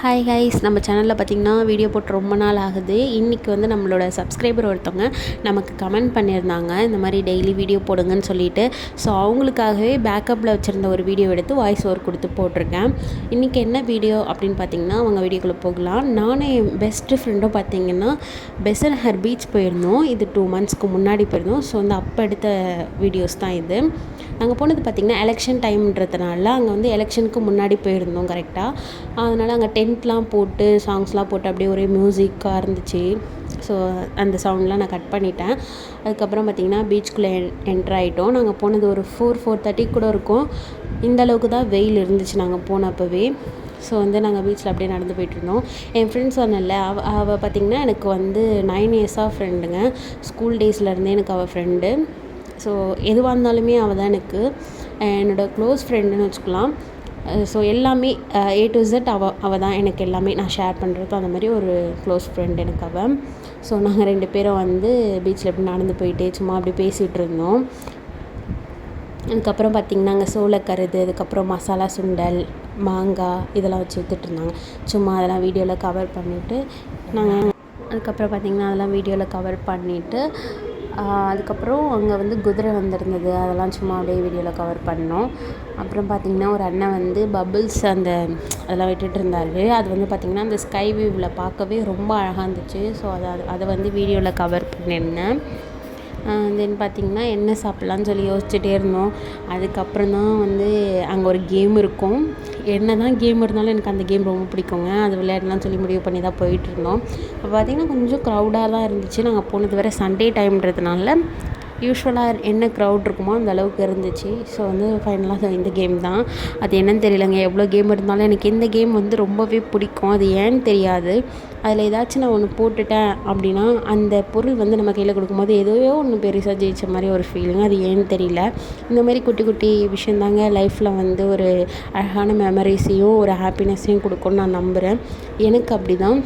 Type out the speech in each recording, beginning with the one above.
Hi guys, நம்ம சேனலில் பார்த்திங்கன்னா வீடியோ போட்டு ரொம்ப நாள் ஆகுது. இன்றைக்கி வந்து நம்மளோட சப்ஸ்கிரைபர் ஒருத்தவங்க நமக்கு கமெண்ட் பண்ணியிருந்தாங்க, இந்த மாதிரி டெய்லி வீடியோ போடுங்கன்னு சொல்லிட்டு. ஸோ அவங்களுக்காகவே பேக்கப்பில் வச்சுருந்த ஒரு வீடியோ எடுத்து வாய்ஸ் ஓவர் கொடுத்து போட்டிருக்கேன். இன்றைக்கி என்ன வீடியோ அப்படின்னு பார்த்திங்கன்னா, அவங்க வீடியோக்குள்ளே போகலாம். நானும் என் பெஸ்ட்டு ஃப்ரெண்டும் பார்த்திங்கன்னா பெசன்ட் நகர் பீச் போயிருந்தோம். இது 2 monthsக்கு முன்னாடி போயிருந்தோம். ஸோ வந்து அப்போ எடுத்த வீடியோஸ் தான் இது. நாங்கள் போனது பார்த்திங்கன்னா எலெக்ஷன் டைம்ன்றதுனால அங்கே வந்து எலெக்ஷனுக்கு முன்னாடி போயிருந்தோம் கரெக்டாக. அதனால் அங்கே டென்ட்லாம் போட்டு சாங்ஸ்லாம் போட்டு அப்படியே ஒரே மியூசிக்காக இருந்துச்சு. ஸோ அந்த சவுண்ட்லாம் நான் கட் பண்ணிட்டேன். அதுக்கப்புறம் பார்த்திங்கன்னா பீச்சுக்குள்ளே என்ட்ரு ஆகிட்டோம். நாங்கள் போனது ஒரு 4:30 கூட இருக்கும். இந்த அளவுக்கு தான் வெயில் இருந்துச்சு நாங்கள் போனப்போவே. ஸோ வந்து நாங்கள் பீச்சில் அப்படியே நடந்து போயிட்டுருந்தோம். என் ஃப்ரெண்ட்ஸ் சொன்னல, அவள் பார்த்திங்கன்னா எனக்கு வந்து 9 years ஃப்ரெண்டுங்க. ஸ்கூல் டேஸ்லேருந்தே எனக்கு அவள் ஃப்ரெண்டு. ஸோ எதுவாக இருந்தாலுமே அவள் தான் எனக்கு என்னோடய க்ளோஸ் ஃப்ரெண்டுன்னு வச்சுக்கலாம். ஸோ எல்லாமே A to Z அவள் தான் எனக்கு எல்லாமே. நான் ஷேர் பண்ணுறதும் அந்த மாதிரி ஒரு க்ளோஸ் ஃப்ரெண்ட் எனக்கு அவள். ஸோ நாங்கள் 2 பேரும் வந்து பீச்சில் எப்படி நடந்து போயிட்டு சும்மா அப்படி பேசிகிட்டு இருந்தோம். அதுக்கப்புறம் பார்த்திங்கன்னா அங்கே சோளக்கருது, அதுக்கப்புறம் மசாலா சுண்டல், மாங்காய் இதெல்லாம் வச்சு விற்றுட்ருந்தாங்க. சும்மா அதெல்லாம் வீடியோவில் கவர் பண்ணிவிட்டு அதுக்கப்புறம் பார்த்திங்கன்னா அதெல்லாம் வீடியோவில் கவர் பண்ணிவிட்டு அதுக்கப்புறம் அங்கே வந்து குதிரை வந்திருந்தது. அதெல்லாம் சும்மா அப்படியே வீடியோவில் கவர் பண்ணோம். அப்புறம் பார்த்திங்கன்னா ஒரு அண்ணன் வந்து பபிள்ஸ் அதெல்லாம் விட்டுட்டு இருந்தார். அது வந்து பார்த்திங்கன்னா அந்த ஸ்கை வியூவில் பார்க்கவே ரொம்ப அழகாக இருந்துச்சு. ஸோ அதை வந்து வீடியோவில் கவர் பண்ணியிருந்தேன். தென் பார்த்திங்கன்னா என்ன சாப்பிட்லான்னு சொல்லி யோசிச்சுட்டே இருந்தோம். அதுக்கப்புறம் தான் வந்து அங்கே ஒரு கேம் இருக்கும். என்ன தான் கேம் இருந்தாலும் எனக்கு அந்த கேம் ரொம்ப பிடிக்குங்க. அது விளையாடலாம்னு சொல்லி முடிவு பண்ணி தான் போயிட்டுருந்தோம். அப்போ பார்த்திங்கன்னா கொஞ்சம் க்ரௌடாக தான் இருந்துச்சு. நாங்கள் போனது வேறு சண்டே டைம்ன்றதுனால யூஸ்வலாக என்ன க்ரௌட் இருக்குமோ அந்த அளவுக்கு இருந்துச்சு. ஸோ வந்து ஃபைனலாக இந்த கேம் தான். அது என்னன்னு தெரியலங்க. எவ்வளோ கேம் இருந்தாலும் எனக்கு இந்த கேம் வந்து ரொம்பவே பிடிக்கும். அது ஏன்னு தெரியாது. அதில் ஏதாச்சும் நான் ஒன்று போட்டுட்டேன் அப்படின்னா அந்த பொருள் வந்து நம்ம கையில் கொடுக்கும்போது ஏதோ ஒன்று பெருசாக ஜெயித்த மாதிரி ஒரு ஃபீலிங். அது ஏன்னு தெரியல. இந்த மாதிரி குட்டி குட்டி விஷயந்தாங்க லைஃப்பில் வந்து ஒரு அழகான மெமரிஸையும் ஒரு ஹாப்பினஸ்ஸையும் கொடுக்கும்னு நான் நம்புகிறேன். எனக்கு அப்படி தான்.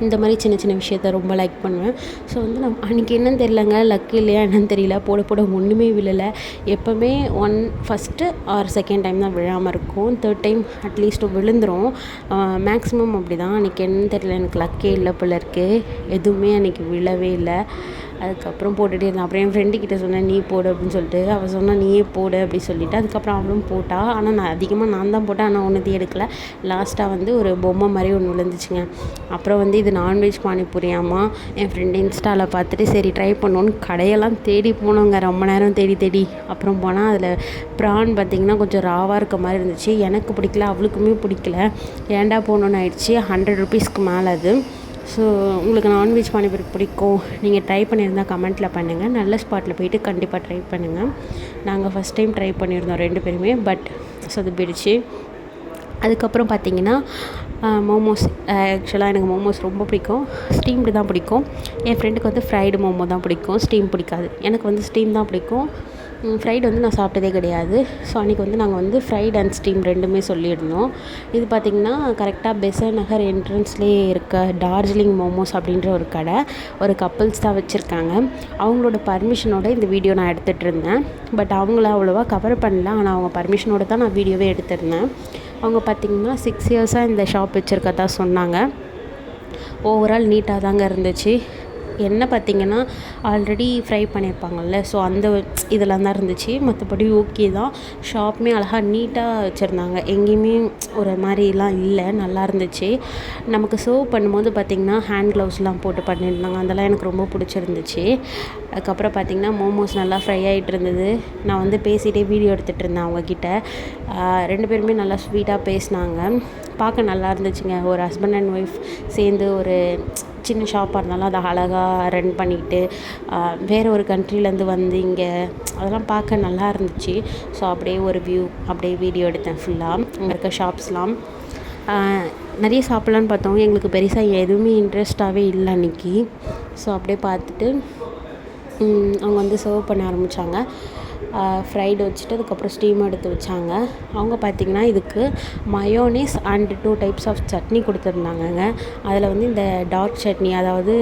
இந்த மாதிரி சின்ன சின்ன விஷயத்த ரொம்ப லைக் பண்ணுவேன். ஸோ வந்து அன்றைக்கி என்னன்னு தெரிலங்க, லக்கு இல்லையா என்னன்னு தெரியல, போட ஒன்றுமே விழலை. எப்போவுமே ஃபஸ்ட்டு ஆர் செகண்ட் டைம் தான் விழாமல் இருக்கும். 3rd டைம் அட்லீஸ்ட் விழுந்துடும். மேக்ஸிமம் அப்படி தான். அன்றைக்கி என்னன்னு தெரியல, எனக்கு லக்கே இல்லை போல இருக்குது. எதுவுமே அன்றைக்கி விழவே இல்லை. அதுக்கப்புறம் போட்டுகிட்டே இருந்தேன். அப்புறம் என் ஃப்ரெண்டுக்கிட்ட சொன்னேன், நீ போடு அப்படின்னு சொல்லிட்டு. அவள் சொன்னால் நீயே போடு அப்படின்னு சொல்லிவிட்டு அதுக்கப்புறம் அவளும் போட்டாள். ஆனால் நான் தான் போட்டேன். ஆனால் ஒன்றுத்தையும் எடுக்கலை. லாஸ்ட்டாக வந்து ஒரு பொம்மை மாதிரி ஒன்று விழுந்துச்சுங்க. அப்புறம் வந்து இது நான்வெஜ் பானிபூரியாமா என் ஃப்ரெண்டு இன்ஸ்டாவில் பார்த்துட்டு சரி ட்ரை பண்ணோன்னு கடையெல்லாம் தேடி போனோங்க. ரொம்ப நேரம் தேடி அப்புறம் போனால் அதில் ப்ரான் பார்த்திங்கன்னா கொஞ்சம் ராவாக இருக்க மாதிரி இருந்துச்சு. எனக்கு பிடிக்கல, அவளுக்குமே பிடிக்கல. ஏன்டா போகணுன்னு ஆயிடுச்சு. 100 rupeesக்கு மேலே அது. ஸோ உங்களுக்கு நான்வெஜ் பானிபூரி பிடிக்கும், நீங்கள் ட்ரை பண்ணியிருந்தால் கமெண்ட்டில் பண்ணுங்கள். நல்ல ஸ்பாட்டில் போயிட்டு கண்டிப்பாக ட்ரை பண்ணுங்கள். நாங்கள் ஃபஸ்ட் டைம் ட்ரை பண்ணியிருந்தோம் 2 பேருமே. பட் சொதப்பிடுச்சு. அதுக்கப்புறம் பார்த்திங்கன்னா மோமோஸ். ஆக்சுவலாக எனக்கு மோமோஸ் ரொம்ப பிடிக்கும். ஸ்டீம்டு தான் பிடிக்கும். என் ஃப்ரெண்டுக்கு வந்து ஃப்ரைடு மோமோ தான் பிடிக்கும், ஸ்டீம் பிடிக்காது. எனக்கு வந்து ஸ்டீம் தான் பிடிக்கும். ஃப்ரைடு வந்து நான் சாப்பிட்டதே கிடையாது. ஸோ அன்றைக்கி வந்து நாங்கள் வந்து ஃப்ரைட் அண்ட் ஸ்டீம் 2மே சொல்லியிருந்தோம். இது பார்த்திங்கன்னா கரெக்டாக பெசன்ட் நகர் என்ட்ரன்ஸ்லேயே இருக்க டார்ஜிலிங் மோமோஸ் அப்படின்ற ஒரு கடை. ஒரு கப்புள்ஸ் தான் வச்சுருக்காங்க. அவங்களோட பர்மிஷனோட இந்த வீடியோ நான் எடுத்துகிட்டு இருந்தேன். பட் அவங்கள அவ்வளோவா கவர் பண்ணல. ஆனால் அவங்க பர்மிஷனோட தான் நான் வீடியோவே எடுத்திருந்தேன். அவங்க பார்த்திங்கன்னா 6 years இந்த ஷாப் வச்சுருக்கதா சொன்னாங்க. ஓவரால் நீட்டாக தாங்க இருந்துச்சு. என்ன பார்த்திங்கன்னா ஆல்ரெடி ஃப்ரை பண்ணியிருப்பாங்கள்ல, ஸோ அந்த இதெல்லாம் தான் இருந்துச்சு. மற்றபடி ஓகே தான். ஷாப்புமே அழகாக நீட்டாக வச்சுருந்தாங்க. எங்கேயுமே ஒரு மாதிரிலாம் இல்லை, நல்லா இருந்துச்சு. நமக்கு சர்வ் பண்ணும்போது பார்த்திங்கன்னா ஹேண்ட் க்ளவுஸ்லாம் போட்டு பண்ணியிருந்தாங்க. அதெல்லாம் எனக்கு ரொம்ப பிடிச்சிருந்துச்சு. அதுக்கப்புறம் பார்த்திங்கன்னா மோமோஸ் நல்லா ஃப்ரை ஆகிட்டு இருந்தது. நான் வந்து பேசிகிட்டே வீடியோ எடுத்துகிட்டு இருந்தேன் அவங்கக்கிட்ட. 2 பேருமே நல்லா ஸ்வீட்டாக பேசினாங்க. பார்க்க நல்லா இருந்துச்சுங்க. ஒரு ஹஸ்பண்ட் அண்ட் ஒய்ஃப் சேர்ந்து ஒரு சின்ன ஷாப்பாக இருந்தாலும் அதை அழகாக ரன் பண்ணிக்கிட்டு வேறு ஒரு கண்ட்ரிலேருந்து வந்து இங்கே அதெல்லாம் பார்க்க நல்லா இருந்துச்சு. ஸோ அப்படியே ஒரு அப்படியே வீடியோ எடுத்தேன் ஃபுல்லாக அங்கே இருக்க ஷாப்ஸ்லாம். நிறைய சாப்பிட்லான்னு பார்த்தோம். எங்களுக்கு பெருசாக எதுவுமே இன்ட்ரெஸ்ட்டாகவே இல்லை அன்றைக்கி. ஸோ அப்படியே பார்த்துட்டு அவங்க வந்து சர்வ் பண்ண ஆரம்பித்தாங்க. ஃப்ரைடு வச்சுட்டு அதுக்கப்புறம் ஸ்டீம் எடுத்து வச்சாங்க. அவங்க பார்த்திங்கன்னா இதுக்கு mayonnaise and 2 types of chutney கொடுத்துருந்தாங்கங்க. அதில் வந்து இந்த டார்க் சட்னி, அதாவது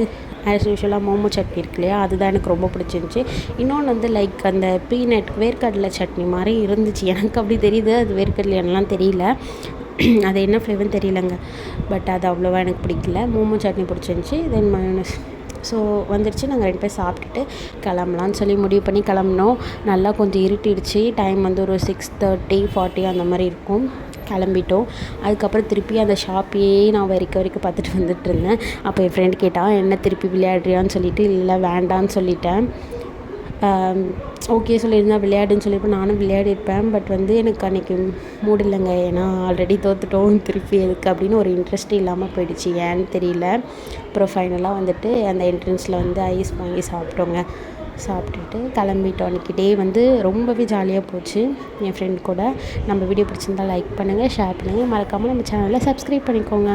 ஆஸ் யூஷுவலாக மோமோ சட்னி இருக்கு இல்லையா, அதுதான் எனக்கு ரொம்ப பிடிச்சிருந்துச்சி. இன்னொன்று வந்து லைக் அந்த பீனட் வேர்க்கடலை சட்னி மாதிரி இருந்துச்சு. எனக்கு அப்படி தெரியுது, அது வேர்க்கடலையானலாம் தெரியல. அது என்ன ஃப்ளேவர்னு தெரியலங்க. பட் அது அவ்வளோவா எனக்கு பிடிக்கல. மோமோ சட்னி பிடிச்சிருந்துச்சி. தென் மயோனஸ். ஸோ வந்துடுச்சு. நாங்கள் 2 பேர் சாப்பிட்டுட்டு கிளம்பலான்னு சொல்லி முடிவு பண்ணி கிளம்புனோம். நல்லா கொஞ்சம் இருட்டிடுச்சு. டைம் வந்து ஒரு 6:30 40 அந்த மாதிரி இருக்கும். கிளம்பிட்டோம். அதுக்கப்புறம் திருப்பி அந்த ஷாப்பையே நான் வரைக்கும் பார்த்துட்டு வந்துட்டுருந்தேன். அப்போ என் ஃப்ரெண்ட் கேட்டால் என்ன திருப்பி விளையாடுறியான்னு சொல்லிட்டு, இல்லை வேண்டான்னு சொல்லிட்டேன். ஓகே சொல்லியிருந்தா விளையாடுன்னு சொல்லியிருப்பேன். நானும் விளையாடிருப்பேன். பட் வந்து எனக்கு அன்றைக்கி மூடு இல்லைங்க. ஏன்னா ஆல்ரெடி தோற்றுட்டோம், திருப்பி எதுக்கு அப்படின்னு ஒரு இன்ட்ரெஸ்ட் இல்லாமல் போயிடுச்சு. ஏன்னு தெரியல. அப்புறம் ஃபைனலாக வந்துட்டு அந்த என்ட்ரன்ஸில் வந்து ஐஸ் வாங்கி சாப்பிட்டோங்க. சாப்பிட்டுட்டு கிளம்பிட்டோம். அன்றைக்கி டே வந்து ரொம்பவே ஜாலியாக போச்சு என் ஃப்ரெண்ட் கூட. நம்ம வீடியோ பிடிச்சிருந்தா லைக் பண்ணுங்கள், ஷேர் பண்ணுங்கள், மறக்காமல் நம்ம சேனலை சப்ஸ்கிரைப் பண்ணிக்கோங்க.